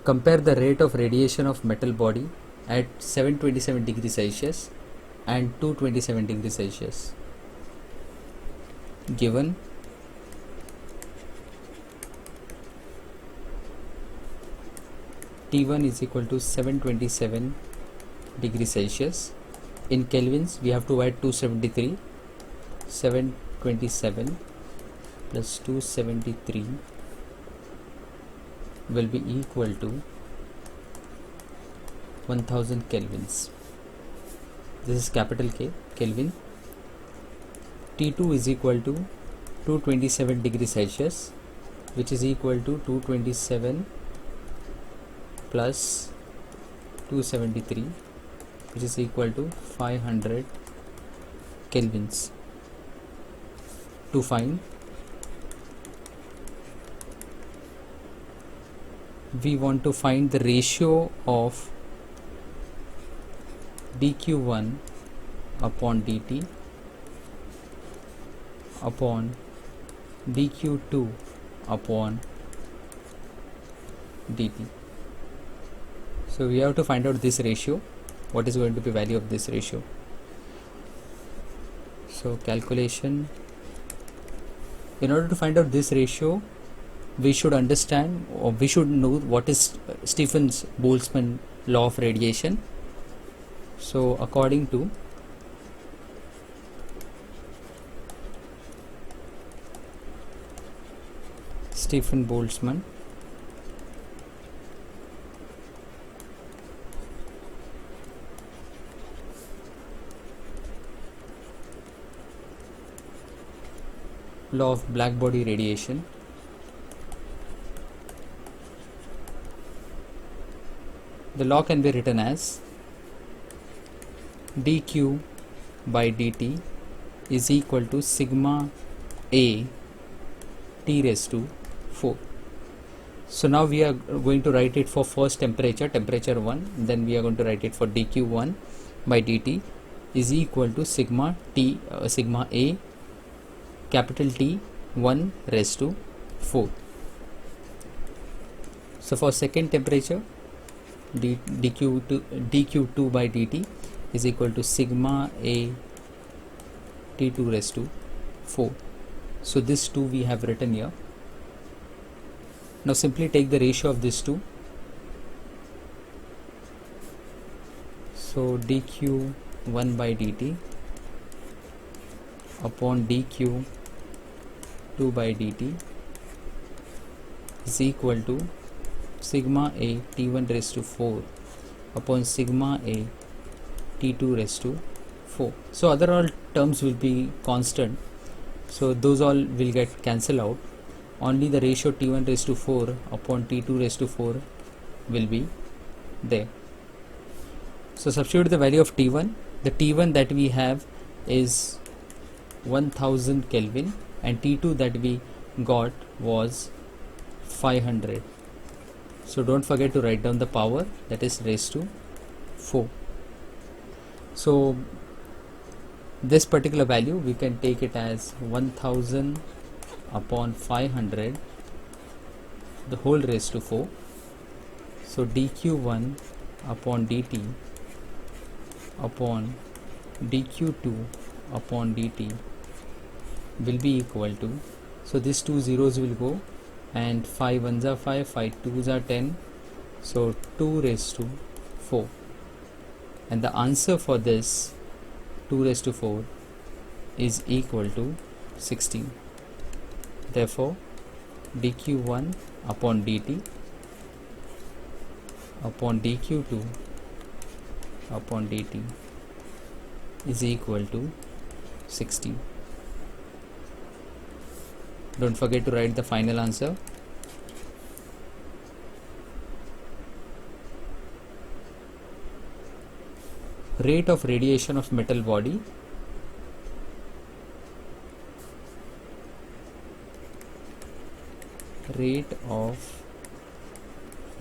Compare the rate of radiation of metal body at 727 degrees Celsius and 227 degrees Celsius. Given T1 is equal to 727 degrees Celsius. In kelvins we have to add 273. 727 plus 273 will be equal to 1000 kelvins. This is capital K, Kelvin. T2 is equal to 227 degrees Celsius, which is equal to 227 plus 273, which is equal to 500 kelvins. To find, we want to find the ratio of dq1 upon dt upon dq2 upon dt. So we have to find out this ratio. What is going to be value of this ratio? So calculation. In order to find out this ratio, we should understand, or we should know what is Stephen-Boltzmann law of radiation. So according to Stephen-Boltzmann, law of black body radiation, the law can be written as dq by dt is equal to sigma a t raised to 4. So now we are going to write it for first temperature 1, then we are going to write it for dq1 by dt is equal to sigma a capital T 1 raised to 4. So for second temperature, dq2 by dt is equal to sigma a t2 raised to 4. So this 2 we have written here. Now simply take the ratio of this 2. So dq1 by dt upon dq2 by dt is equal to sigma a t1 raised to 4 upon sigma a t2 raised to 4. So other all terms will be constant, so those all will get cancelled out. Only the ratio t1 raised to 4 upon t2 raised to 4 will be there. So substitute the value of t1. The t1 that we have is 1000 Kelvin and T2 that we got was 500. So don't forget to write down the power, that is raised to 4. So this particular value we can take it as 1000 upon 500 the whole raised to 4. So dq1 upon dt upon dq2 upon dt will be equal to, so these 2 zeros will go and 5 1s are 5, 5 2s are 10, so 2 raised to 4, and the answer for this 2 raised to 4 is equal to 16. Therefore dq1 upon dt upon dq2 upon dt is equal to 16. Don't forget to write the final answer. Rate of radiation of metal body rate of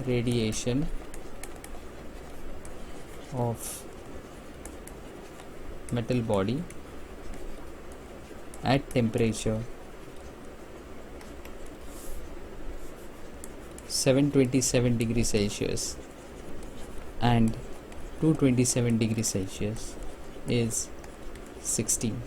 radiation of metal body at temperature 727 degrees Celsius and 227 degrees Celsius is 16.